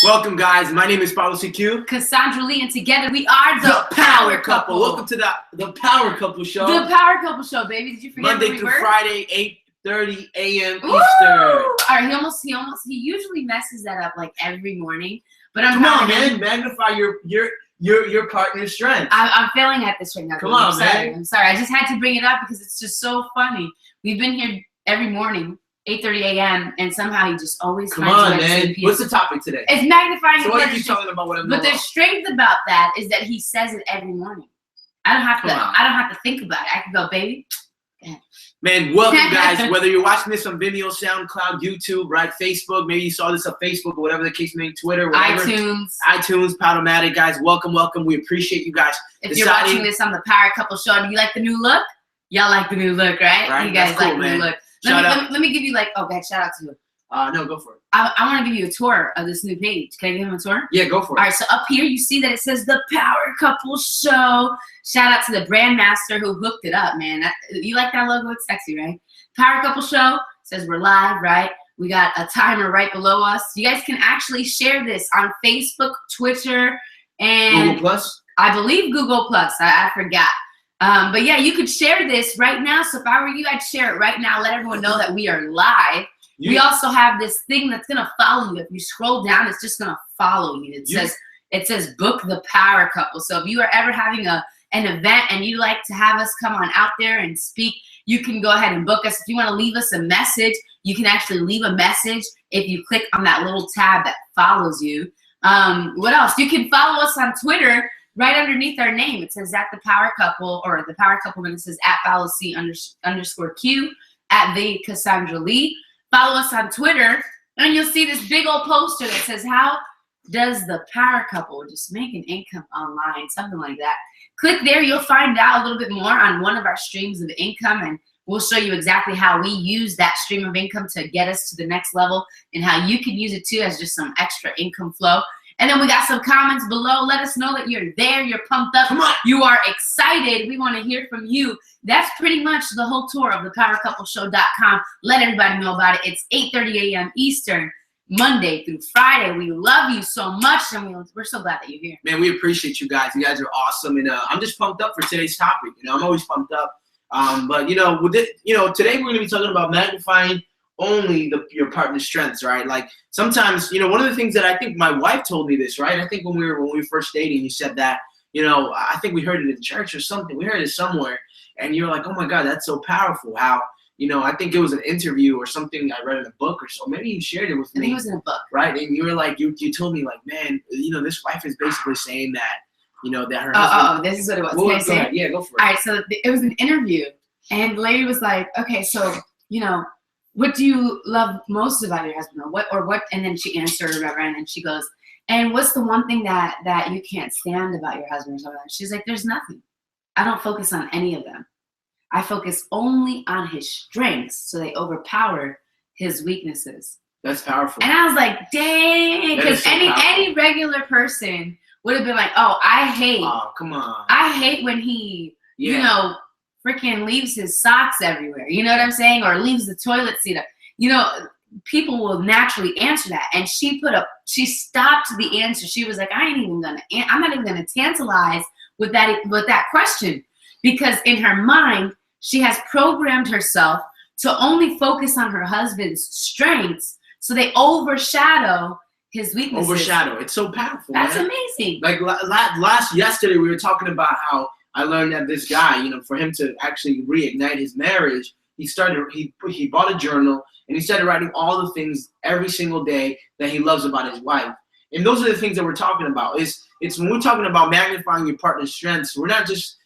Welcome, guys. My name is Paulo CQ. Cassandra Lee, and together we are the Power Couple. Welcome to the Power Couple Show. The Power Couple Show, baby. Did you forget Monday through Friday, 8:30 a.m. Eastern. All right, he usually messes that up like every morning. But Come on, man. Magnify your partner's strength. I'm failing at this right now. Come on, man. I'm sorry. I just had to bring it up because it's just so funny. We've been here every morning, 8:30 a.m., and somehow he just always Come on, man. What's the topic today? It's magnifying. So what are you talking about? But the strength about that is that he says it every morning. I don't have to think about it. I can go, baby. Man, welcome, guys. Whether you're watching this on Vimeo, SoundCloud, YouTube, right, Facebook, maybe you saw this on Facebook or whatever the case may be, Twitter, whatever. iTunes, Podomatic, guys. Welcome. We appreciate you guys. If you're watching this on the Power Couple Show, do you like the new look? Y'all like the new look, right? You guys like the new look. Let me give you shout out to you. No, go for it. I want to give you a tour of this new page. Can I give him a tour? Yeah, go for it. All right, so up here you see that it says the Power Couple Show. Shout out to the brand master who hooked it up, man. You like that logo? It's sexy, right? Power Couple Show says we're live, right? We got a timer right below us. You guys can actually share this on Facebook, Twitter, and Google Plus. I believe Google Plus. I forgot. But yeah, you could share this right now. So if I were you, I'd share it right now. Let everyone know that we are live. We also have this thing that's gonna follow you. If you scroll down, it's just gonna follow you. It says book the Power Couple. So if you are ever having an event and you'd like to have us come on out there and speak, you can go ahead and book us. If you want to leave us a message, you can actually leave a message if you click on that little tab that follows you. What else? You can follow us on Twitter. Right underneath our name, it says at the Power Couple, or the Power Couple, and it says at @FallowC_Q, at the Cassandra Lee. Follow us on Twitter, and you'll see this big old poster that says, how does the Power Couple just make an income online? Something like that. Click there, you'll find out a little bit more on one of our streams of income, and we'll show you exactly how we use that stream of income to get us to the next level, and how you can use it too as just some extra income flow. And then we got some comments below. Let us know that you're there, you're pumped up, you are excited. We want to hear from you. That's pretty much the whole tour of the PowerCoupleShow.com. Let everybody know about it. It's 8:30 a.m. Eastern, Monday through Friday. We love you so much, and we're so glad that you're here. Man, we appreciate you guys. You guys are awesome, and I'm just pumped up for today's topic. I'm always pumped up. But today we're going to be talking about magnifying only your partner's strengths, right? Like sometimes, one of the things that I think my wife told me this, right? I think when we were first dating, you said that, I think we heard it in church or something. We heard it somewhere, and you're like, oh my God, that's so powerful. How, I think it was an interview or something I read in a book or so. Maybe you shared it with me. I think it was in a book, right? And you were like, you told me like, man, this wife is basically saying that, that her husband. This is what it was. Well, go ahead. Yeah, go for it. All right, so it was an interview, and the lady was like, okay, so what do you love most about your husband, or what? And then she answered, Reverend, and she goes, and what's the one thing that you can't stand about your husband or something? She's like, there's nothing. I don't focus on any of them. I focus only on his strengths, so they overpower his weaknesses. That's powerful. And I was like, dang, because any regular person would have been like, oh, come on. I hate when he, freaking leaves his socks everywhere. You know what I'm saying? Or leaves the toilet seat up. People will naturally answer that. And she stopped the answer. She was like, I'm not even gonna tantalize with that question, because in her mind, she has programmed herself to only focus on her husband's strengths, so they overshadow his weaknesses. Overshadow. It's so powerful. That's amazing. Like yesterday, we were talking about how I learned that this guy, for him to actually reignite his marriage, he bought a journal, and he started writing all the things every single day that he loves about his wife. And those are the things that we're talking about. It's when we're talking about magnifying your partner's strengths, we're not just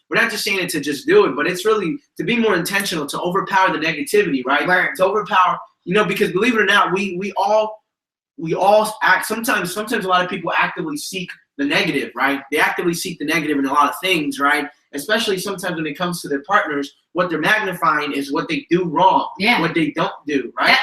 saying it to just do it, but it's really to be more intentional, to overpower the negativity, right? To overpower, because believe it or not, we all act. Sometimes a lot of people actively seek the negative, right? They actively seek the negative in a lot of things, right? Especially sometimes when it comes to their partners, what they're magnifying is what they do wrong, what they don't do, right?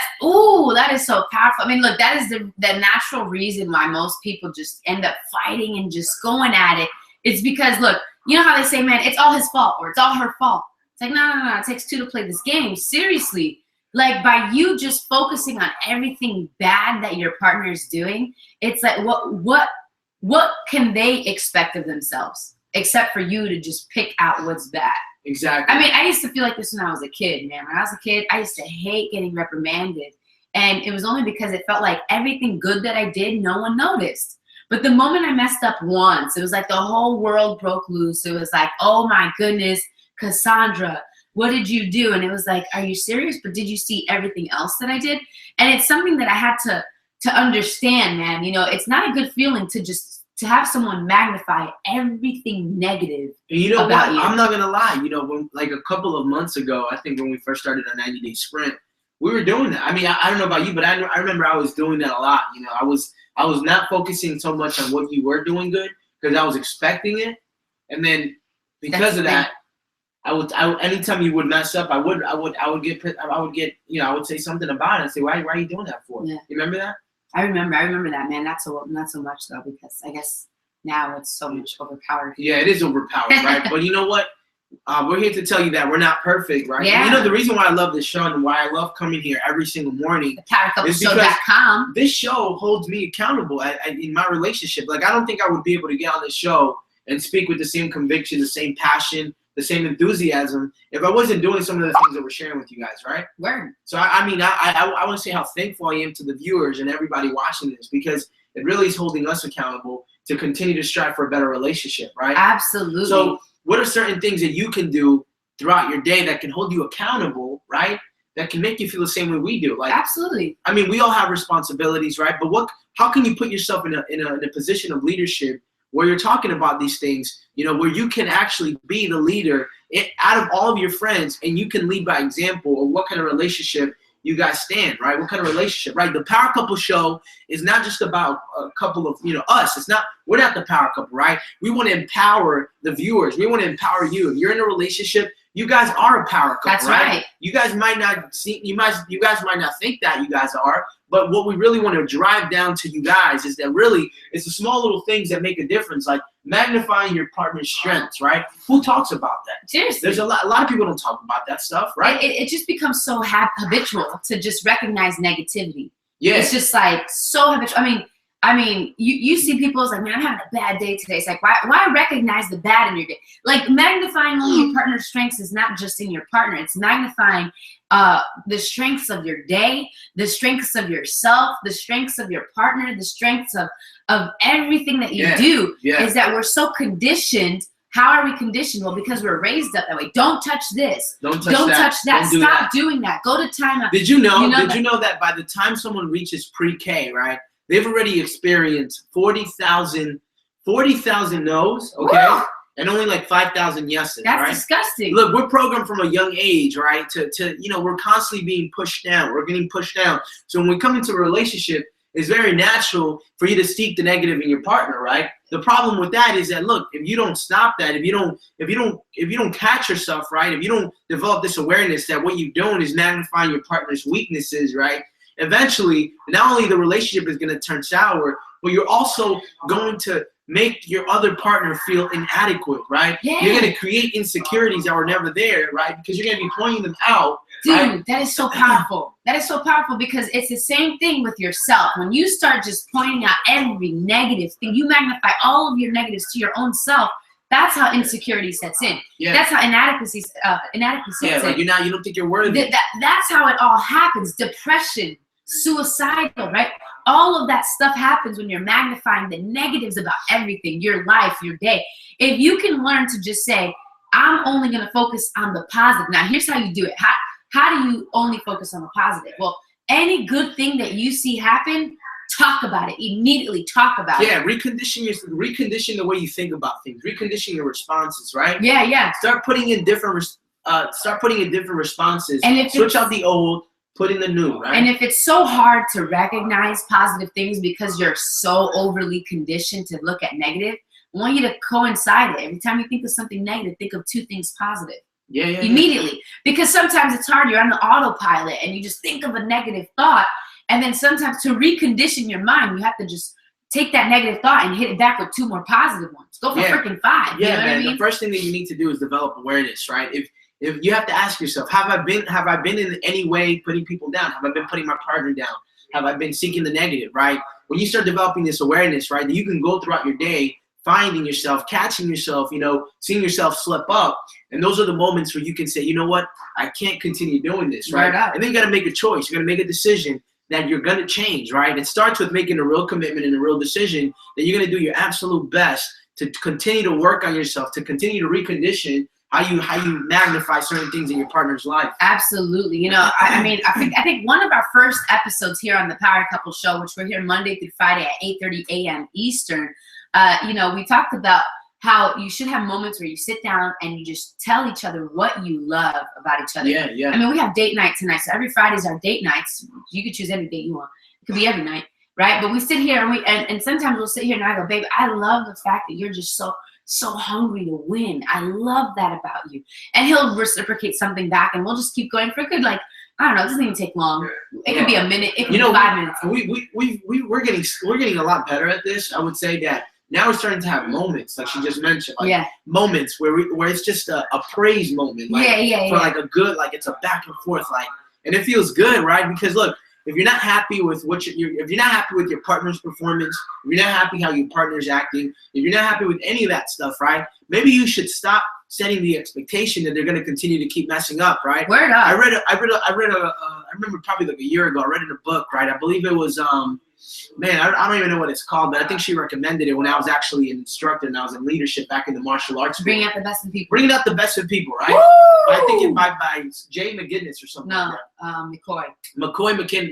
That is so powerful. I mean, look, that is the natural reason why most people just end up fighting and just going at it. It's because, look, you know how they say, man, it's all his fault or it's all her fault. It's like, no. It takes two to play this game. Seriously, Like by you just focusing on everything bad that your partner is doing, it's like what can they expect of themselves except for you to just pick out what's bad? Exactly. I mean, I used to feel like this when I was a kid, man. When I was a kid, I used to hate getting reprimanded. And it was only because it felt like everything good that I did, no one noticed. But the moment I messed up once, it was like the whole world broke loose. It was like, oh my goodness, Cassandra, what did you do? And it was like, are you serious? But did you see everything else that I did? And it's something that I had to understand, man. You know, it's not a good feeling to have someone magnify everything negative. And you know about what? you. I'm not gonna lie. You know, when, like a couple of months ago, I think when we first started our 90-day sprint, we were doing that. I mean, I don't know about you, but I remember I was doing that a lot. You know, I was not focusing so much on what you were doing good because I was expecting it, and then because of that, I would anytime you would mess up, I would get you know, I would say something about it and say, why are you doing that for? Yeah. You remember that? I remember that, man. Not so much though, because I guess now it's so much overpowered. Yeah, it is overpowered, right? But you know what? We're here to tell you that we're not perfect, right? Yeah. You know, the reason why I love this show and why I love coming here every single morning is because this show holds me accountable in my relationship. Like, I don't think I would be able to get on this show and speak with the same conviction, the same passion, the same enthusiasm if I wasn't doing some of the things that we're sharing with you guys, right? Word. So, I mean, I want to say how thankful I am to the viewers and everybody watching this, because it really is holding us accountable to continue to strive for a better relationship, right? Absolutely. So what are certain things that you can do throughout your day that can hold you accountable, right? That can make you feel the same way we do. Like, absolutely. I mean, we all have responsibilities, right? But how can you put yourself in a position of leadership where you're talking about these things, you know, where you can actually be the leader out of all of your friends, and you can lead by example of what kind of relationship you guys stand, right? What kind of relationship, right? The Power Couple Show is not just about a couple of, you know, us. We're not the power couple, right? We want to empower the viewers. We want to empower you. If you're in a relationship, you guys are a power couple, That's right. You guys might not see, you guys might not think that you guys are, but what we really want to drive down to you guys is that really it's the small little things that make a difference, like magnifying your partner's strengths, right? Who talks about that? Seriously. There's a lot of people don't talk about that stuff, right? It just becomes so habitual to just recognize negativity. Yeah. It's just like so habitual. I mean, you see people, it's like, man, I'm having a bad day today. It's like, why recognize the bad in your day? Like, magnifying all your partner's strengths is not just in your partner. It's magnifying the strengths of your day, the strengths of yourself, the strengths of your partner, the strengths of everything that you do. Yeah. Is that we're so conditioned. How are we conditioned? Well, because we're raised up that way. Don't touch this. Don't touch that. Stop doing that. Go to timeout. Did you know that by the time someone reaches pre-K, right, they've already experienced 40,000 no's, okay? Woo! And only like 5,000 yeses, That's right? disgusting. Look, we're programmed from a young age, right, to you know, we're constantly being pushed down. We're getting pushed down. So when we come into a relationship, it's very natural for you to seek the negative in your partner, right? The problem with that is that, look, if you don't stop that, if you don't catch yourself, right, if you don't develop this awareness that what you're doing is magnifying your partner's weaknesses, right, eventually, not only the relationship is going to turn sour, but you're also going to make your other partner feel inadequate, right? Yeah. You're going to create insecurities that were never there, right? Because you're going to be pointing them out. Dude, right? That is so powerful. That is so powerful, because it's the same thing with yourself. When you start just pointing out every negative thing, you magnify all of your negatives to your own self. That's how insecurity sets in. Yeah. That's how inadequacy sets in. Yeah, like you don't think you're worthy. That's how it all happens. Depression, suicidal, right? All of that stuff happens when you're magnifying the negatives about everything, your life, your day. If you can learn to just say, I'm only going to focus on the positive. Now, here's how you do it. How do you only focus on the positive? Well, any good thing that you see happen, talk about it. Immediately talk about it. Yeah, recondition the way you think about things. Recondition your responses, right? Yeah, yeah. Start putting in different responses. And switch out the old, put in the new, right? And if it's so hard to recognize positive things because you're so overly conditioned to look at negative, I want you to coincide it. Every time you think of something negative, think of 2 things positive. Yeah. Immediately. Yeah. Because sometimes it's hard. You're on the autopilot and you just think of a negative thought. And then sometimes to recondition your mind, you have to just take that negative thought and hit it back with 2 more positive ones. Go for freaking 5. Yeah, you know man. what I mean? The first thing that you need to do is develop awareness, right? If you have to ask yourself, have I been in any way putting people down? Have I been putting my partner down? Have I been seeking the negative, right? When you start developing this awareness, right, you can go throughout your day finding yourself, catching yourself, seeing yourself slip up. And those are the moments where you can say, you know what, I can't continue doing this, right? And then you got to make a choice. You got to make a decision that you're going to change, right? It starts with making a real commitment and a real decision that you're going to do your absolute best to continue to work on yourself, to continue to recondition how you magnify certain things in your partner's life. Absolutely. I think one of our first episodes here on the Power Couple Show, which we're here Monday through Friday at 8:30 a.m. Eastern, we talked about how you should have moments where you sit down and you just tell each other what you love about each other. Yeah. I mean, we have date night tonight, so every Friday's our date nights. You could choose any date you want. It could be every night, right? But we sit here and sometimes we'll sit here and I go, babe, I love the fact that you're just so hungry to win. I love that about you. And he'll reciprocate something back and we'll just keep going for a good, I don't know, it doesn't even take long. It could be a minute, it could be 5 minutes. We're getting a lot better at this. I would say that now we're starting to have moments, like she just mentioned, moments where it's just a praise moment, for a good, it's a back and forth, and it feels good, right? Because look, if you're not happy with if you're not happy with your partner's performance, if you're not happy how your partner's acting, if you're not happy with any of that stuff, right? Maybe you should stop setting the expectation that they're going to continue to keep messing up, right? Word up. I remember probably a year ago, I read in a book, right? I believe it was I don't even know what it's called, but I think she recommended it when I was actually an instructor and I was in leadership back in the martial arts. Bringing out the best in people. Bringing out the best in people, right? Woo! I think it by Jay McGinnis or something. No, like that.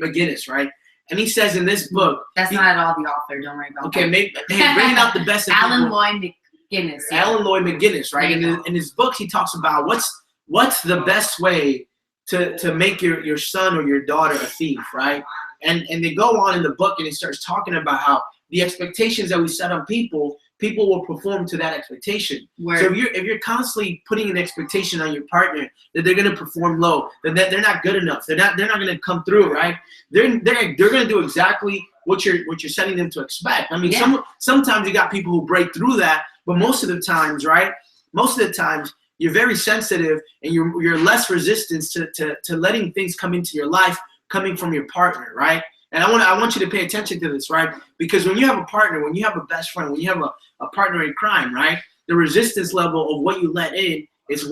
McGinnis, right? And he says in this book. That's not at all the author. Don't worry about that. Okay, bringing out the best in people. Alan Lloyd McGinnis. Yeah. Alan Lloyd McGinnis, right? In his book, he talks about what's the best way to make your son or your daughter a thief, right? And they go on in the book and it starts talking about how the expectations that we set on people will perform to that expectation. Word. So if you're constantly putting an expectation on your partner that they're going to perform low, that they're not good enough, they're not going to come through, right? They're going to do exactly what you're setting them to expect. I mean, sometimes you got people who break through that, but most of the times, right? Most of the times you're very sensitive and you're less resistant to letting things come into your life coming from your partner, right? And I want you to pay attention to this, right? Because when you have a partner, when you have a best friend, when you have a partner in crime, right? The resistance level of what you let in it's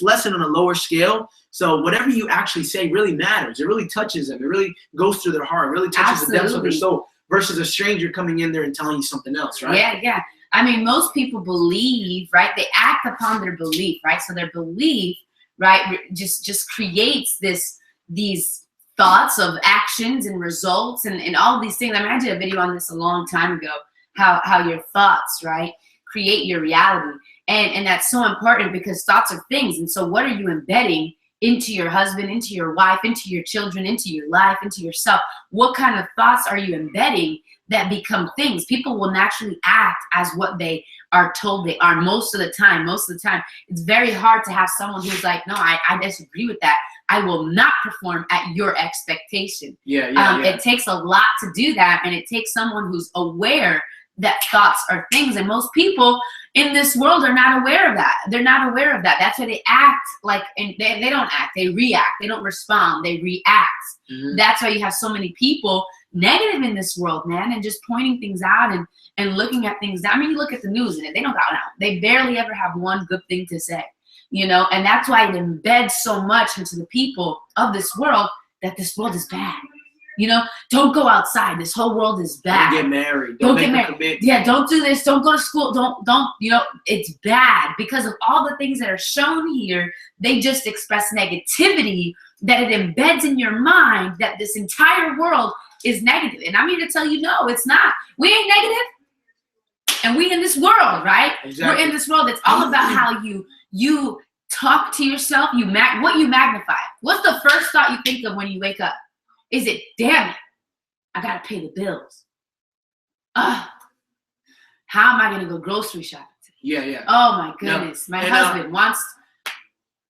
lessened on a lower scale. So whatever you actually say really matters. It really touches them. It really goes through their heart. It really touches the depths of their soul versus a stranger coming in there and telling you something else, right? Yeah. I mean, most people believe, right? They act upon their belief, right? So their belief, right, just creates these thoughts of actions and results and all these things. I mean, I did a video on this a long time ago, how your thoughts, right, create your reality. And that's so important because thoughts are things. And so what are you embedding into your husband, into your wife, into your children, into your life, into yourself? What kind of thoughts are you embedding that become things? People will naturally act as what they are told they are most of the time. It's very hard to have someone who's like, no, I disagree with that. I will not perform at your expectation. It takes a lot to do that. And it takes someone who's aware that thoughts are things. And most people in this world are not aware of that. They're not aware of that. That's why they act like, and they don't act, they react. They don't respond, they react. Mm-hmm. That's why you have so many people negative in this world, man, and just pointing things out and looking at things. I mean, you look at the news and they don't go out. They barely ever have one good thing to say, and that's why it embeds so much into the people of this world that this world is bad. Don't go outside. This whole world is bad. Don't get married. Don't get married. Yeah, don't do this. Don't go to school. Don't, it's bad because of all the things that are shown here. They just express negativity that it embeds in your mind that this entire world is negative. And I'm here to tell you, no, it's not. We ain't negative. And we in this world, right? Exactly. We're in this world. It's all about how you talk to yourself, what you magnify. What's the first thought you think of when you wake up? Is it, damn it, I gotta pay the bills. How am I gonna go grocery shopping today? Yeah. Oh my goodness, my husband wants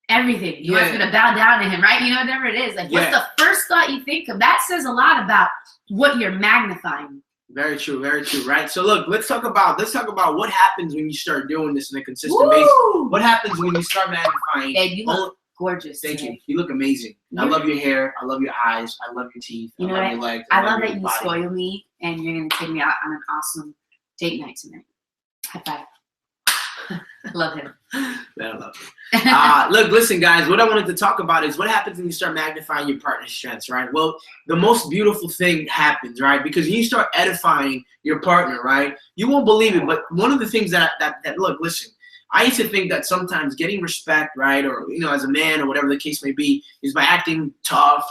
everything. He wants me to bow down to him, right? Whatever it is. Like, what's the first thought you think of? That says a lot about what you're magnifying. Very true, right? So look, let's talk about what happens when you start doing this on a consistent basis. What happens when you start magnifying? Babe, you look gorgeous. Thank you. You look amazing. I love your hair. I love your eyes. I love your teeth. I love your legs. I love that you spoil me, and you're gonna take me out on an awesome date night tonight. High five. Love him. Man, I love him. Look, listen, guys. What I wanted to talk about is what happens when you start magnifying your partner's strengths, right? Well, the most beautiful thing happens, right? Because when you start edifying your partner, right, you won't believe it. But one of the things that look, listen, I used to think that sometimes getting respect, right, or as a man or whatever the case may be, is by acting tough,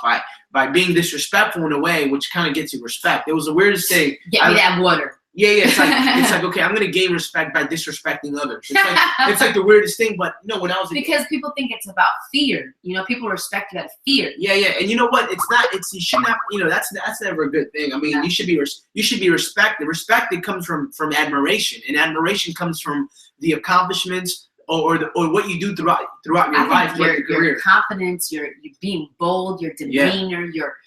by being disrespectful in a way, which kind of gets you respect. It was the weirdest thing. Get me that water. Yeah, it's like okay, I'm gonna gain respect by disrespecting others. It's like the weirdest thing, but when I was because people think it's about fear. People respect you out of fear. Yeah, and you know what? It's not. You should not. That's never a good thing. I mean, you should be respected. Respect comes from admiration, and admiration comes from the accomplishments or what you do throughout your life, your confidence, your being bold, your demeanor, your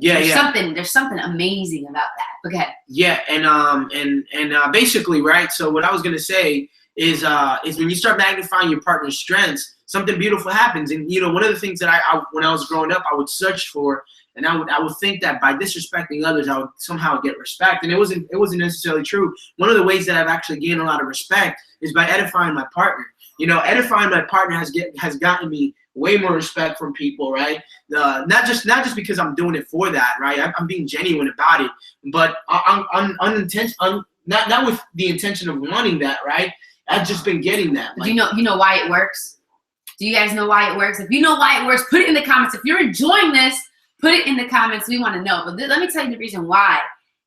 there's something amazing about that. Go ahead. Yeah, and basically, right. So what I was gonna say is when you start magnifying your partner's strengths, something beautiful happens. And one of the things that I when I was growing up, I would search for, and I would think that by disrespecting others, I would somehow get respect, and it wasn't necessarily true. One of the ways that I've actually gained a lot of respect is by edifying my partner. Edifying my partner has gotten me way more respect from people, right? Not just because I'm doing it for that, right? I'm being genuine about it, but not with the intention of wanting that, right? I've just been getting that. Do you know why it works? Do you guys know why it works? If you know why it works, put it in the comments. If you're enjoying this, put it in the comments. We want to know. But let me tell you the reason why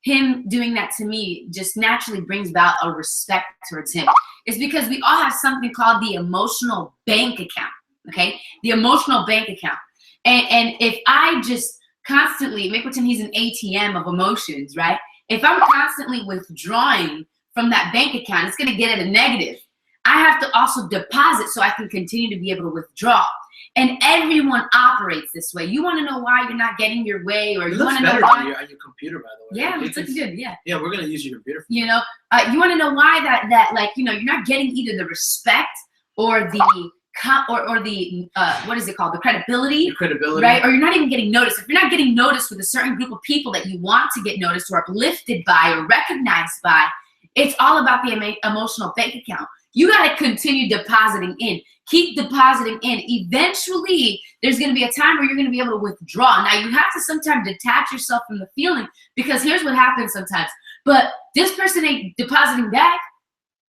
him doing that to me just naturally brings about a respect towards him. It's because we all have something called the emotional bank account. Okay, the emotional bank account, and if I just constantly make pretend he's an ATM of emotions, right? If I'm constantly withdrawing from that bank account, it's gonna get at a negative. I have to also deposit so I can continue to be able to withdraw. And everyone operates this way. You want to know why you're not getting your way, or you want to know why on your computer, by the way. Yeah, it's looking good. Yeah. Yeah, we're gonna use your computer. You want to know why that you're not getting either the respect or the what is it called? The credibility. Right? Or you're not even getting noticed. If you're not getting noticed with a certain group of people that you want to get noticed or uplifted by or recognized by, it's all about the emotional bank account. You got to continue depositing in. Keep depositing in. Eventually, there's going to be a time where you're going to be able to withdraw. Now, you have to sometimes detach yourself from the feeling, because here's what happens sometimes. But this person ain't depositing back.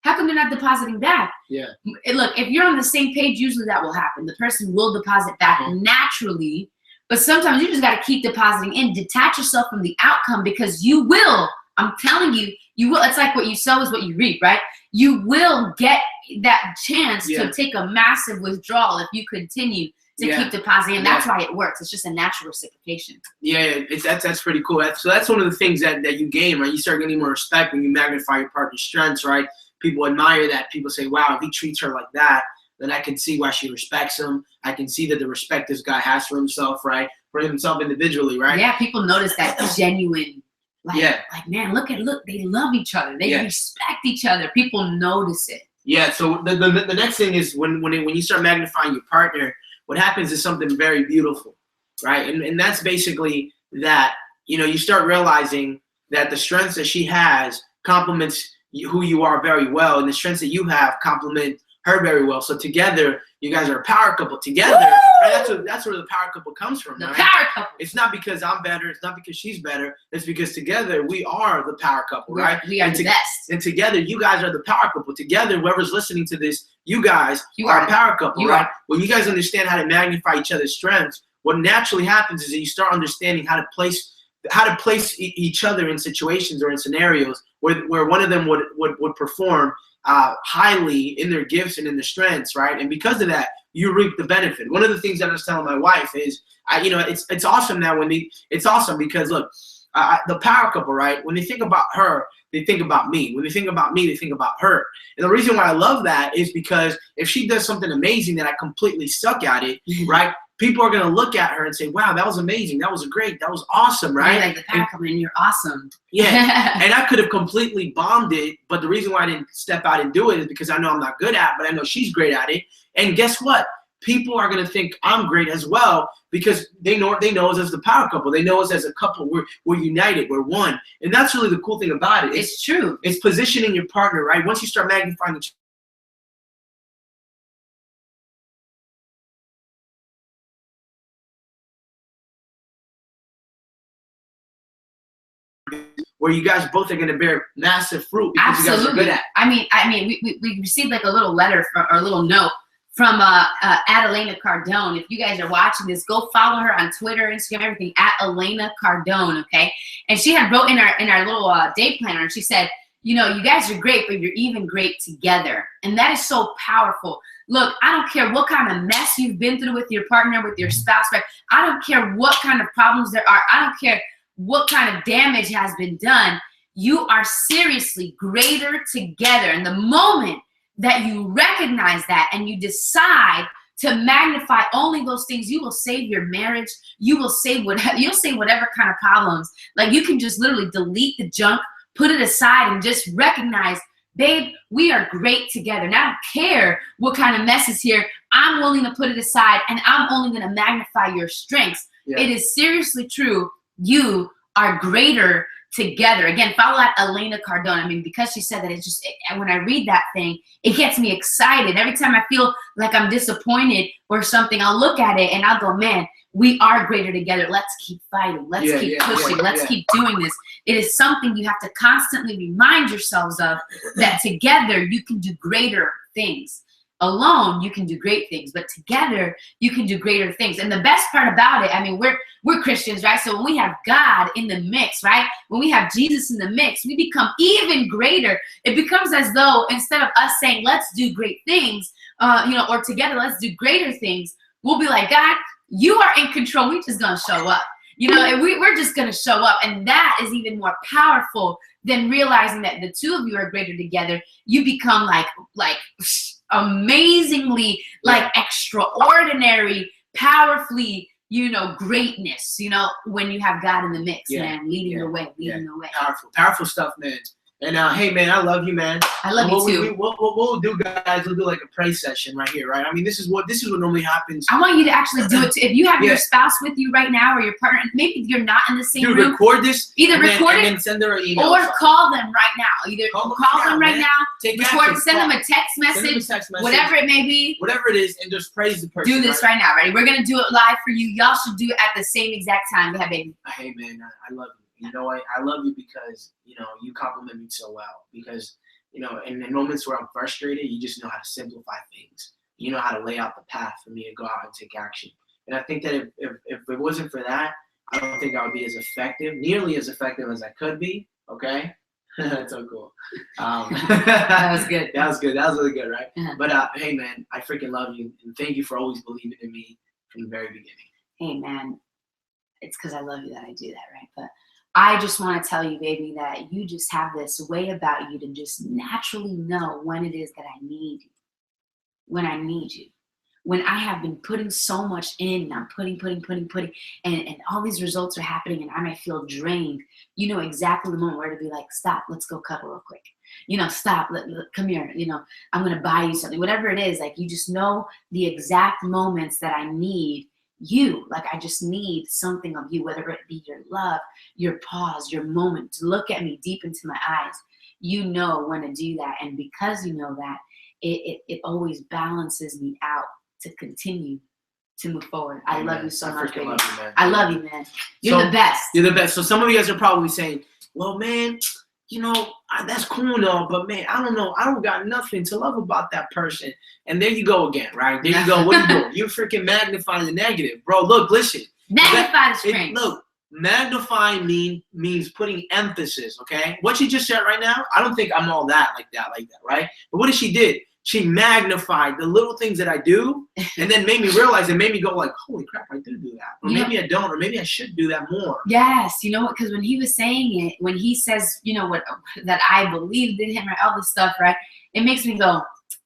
How come they're not depositing back? Yeah. Look, if you're on the same page, usually that will happen. The person will deposit back naturally, but sometimes you just got to keep depositing in. Detach yourself from the outcome, because you will. I'm telling you, you will. It's like what you sow is what you reap, right? You will get that chance to take a massive withdrawal if you continue to keep depositing. And that's why it works. It's just a natural reciprocation. Yeah, that's pretty cool. That's one of the things that you gain, right? You start getting more respect when you magnify your partner's strengths, right? People admire that. People say, wow, if he treats her like that, then I can see why she respects him. I can see that the respect this guy has for himself, right? For himself individually, right? Yeah, people notice that genuine, like man, look, they love each other. They respect each other. People notice it. Yeah, so the next thing is when you start magnifying your partner, what happens is something very beautiful, right? And that's basically that, you start realizing that the strengths that she has complements who you are very well, and the strengths that you have complement her very well. So together, you guys are a power couple. Together, right? That's where the power couple comes from. The right? power couple. It's not because I'm better. It's not because she's better. It's because together we are the power couple, right? We are the best. And together, you guys are the power couple. Together, whoever's listening to this, you guys are a power couple, right? When you guys understand how to magnify each other's strengths, what naturally happens is that you start understanding how to place each other in situations or in scenarios where one of them would perform highly in their gifts and in their strengths, right? And because of that, you reap the benefit. One of the things that I was telling my wife is, it's awesome now it's awesome because look, the power couple, right? When they think about her, they think about me. When they think about me, they think about her. And the reason why I love that is because if she does something amazing that I completely suck at it, right? people are gonna look at her and say, "Wow, that was amazing. That was great. That was awesome, right?" You're like the power couple, and you're awesome. Yeah, and I could have completely bombed it, but the reason why I didn't step out and do it is because I know I'm not good at it, but I know she's great at it. And guess what? People are gonna think I'm great as well because they know us as the power couple. They know us as a couple. We're united. We're one, and that's really the cool thing about it. It's true. It's positioning your partner, right? Once you start magnifying the where you guys both are going to bear massive fruit because Absolutely. you guys are good at it. I mean, we received like a little letter or a little note from Adelena Cardone. If you guys are watching this, go follow her on Twitter, Instagram, everything at Elena Cardone, okay? And she had wrote in our little day planner, and she said, you know, you guys are great, but you're even great together. And that is so powerful. Look, I don't care what kind of mess you've been through with your partner, with your spouse, right? I don't care what kind of problems there are. I don't care what kind of damage has been done. You are seriously greater together. And the moment that you recognize that and you decide to magnify only those things, you will save your marriage. You will save you'll save whatever kind of problems. Like, you can just literally delete the junk, put it aside, and just recognize, babe, we are great together. And I don't care what kind of mess is here. I'm willing to put it aside, and I'm only going to magnify your strengths. Yeah. It is seriously true. You are greater together. Again, follow out Elena Cardone. I mean, because she said that, it's just, when I read that thing, it gets me excited. Every time I feel like I'm disappointed or something, I'll look at it and I'll go, man, we are greater together. Let's keep fighting. Let's keep pushing. Let's keep doing this. It is something you have to constantly remind yourselves of, that together you can do greater things. Alone, you can do great things, but together you can do greater things. And the best part about it, I mean, we're Christians, right? So when we have God in the mix, right? When we have Jesus in the mix, we become even greater. It becomes as though instead of us saying, let's do great things, or together, let's do greater things, we'll be like, God, you are in control. We're just going to show up. And we're just going to show up. And that is even more powerful than realizing that the two of you are greater together. You become like amazingly, like extraordinary, powerfully, greatness, when you have God in the mix, man, leading the way, leading the way. Powerful stuff, man. And hey, man, I love you, man. I love you too. What we'll do, guys, we'll do like a pray session right here, right? I mean, this is what normally happens. I want you to actually do it too. If you have your spouse with you right now, or your partner, maybe you're not in the same room. Record this. Either record it, and then send her an email, or call them right now. Either call them right now, record, send them a text message, whatever it may be. Whatever it is, and just praise the person. Do this right now, ready? We're gonna do it live for you. Y'all should do it at the same exact time. Go ahead, baby. Hey, man, I love you. You know what? I love you because, you compliment me so well. Because, in the moments where I'm frustrated, you just know how to simplify things. You know how to lay out the path for me to go out and take action. And I think that if it wasn't for that, I don't think I would be as effective, nearly as effective as I could be. Okay? That's so cool. That was good. That was good. That was really good, right? Uh-huh. But, hey, man, I freaking love you. And thank you for always believing in me from the very beginning. Hey, man, it's because I love you that I do that, right? But I just want to tell you, baby, that you just have this way about you to just naturally know when it is that I need you. When I need you. When I have been putting so much in, I'm putting, and all these results are happening, and I might feel drained. You know exactly the moment where to be like, stop, let's go cuddle real quick. Stop, come here. I'm going to buy you something. Whatever it is, like, you just know the exact moments that I need you. Like, I just need something of you, whether it be your love, your pause, your moment to look at me deep into my eyes. You know when to do that. And because you know that, it always balances me out to continue to move forward. I love you so much, baby. I love you, man. You're the best. You're the best. So some of you guys are probably saying, well, man, that's cool and all, but man, I don't know. I don't got nothing to love about that person. And there you go again, right? There you go. What are you doing? You're freaking magnifying the negative. Bro, look, listen. Magnify the strength. Look, magnifying means putting emphasis, okay? What she just said right now, I don't think I'm all that, right? But what she did? She magnified the little things that I do, and then made me realize, and made me go like, holy crap, I do that. Or maybe I don't, or maybe I should do that more. Yes, you know what? Because when he was saying it, when he says, what, that I believed in him, right, all this stuff, right, it makes me go,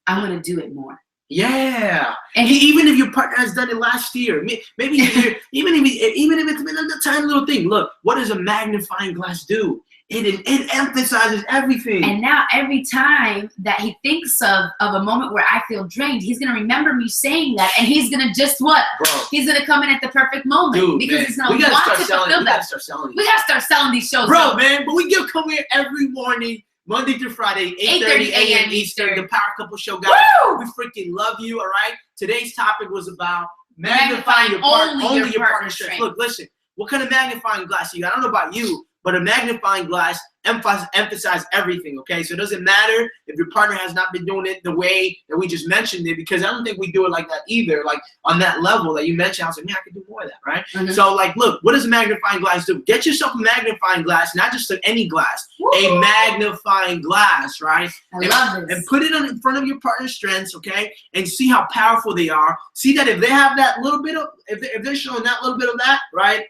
I'm going to do it more. Yeah. And Even if your partner has done it last year, maybe even if it's been a tiny little thing. Look, what does a magnifying glass do? It emphasizes everything. And now every time that he thinks of a moment where I feel drained, he's gonna remember me saying that, and he's gonna just what? Bro. He's gonna come in at the perfect moment. Dude, because man, he's gonna we gotta want start to selling. fulfill We that. gotta start selling. We gotta start selling these shows, bro, man. But we do come here every morning, Monday through Friday, 8:30 a.m. Eastern, the Power Couple Show, guys. Woo! We freaking love you, all right? Today's topic was about Magnifying only your partner's strength. Look, listen, what kind of magnifying glass you got? I don't know about you, but a magnifying glass emphasize everything, okay? So it doesn't matter if your partner has not been doing it the way that we just mentioned it, because I don't think we do it like that either, like on that level that you mentioned. I was like, man, I could do more of that, right? So like, look, what does a magnifying glass do? Get yourself a magnifying glass, not just any glass, a magnifying glass, right? I love this. And put it in front of your partner's strengths, okay? And see how powerful they are. See that if they have that little bit of, if they're showing that little bit of that, right?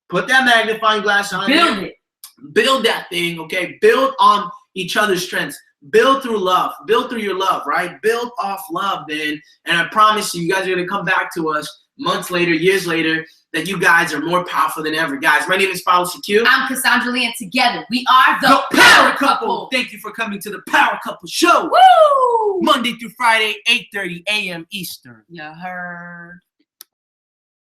Put that magnifying glass on. Build it. Build that thing, okay? Build on each other's strengths. Build through love. Build through your love, right? Build off love, man. And I promise you, you guys are going to come back to us months later, years later, that you guys are more powerful than ever. Guys, my name is Paulo CQ. I'm Cassandra Lee, and together we are the Power Couple. Thank you for coming to the Power Couple Show. Woo! Monday through Friday, 8:30 a.m. Eastern. You heard.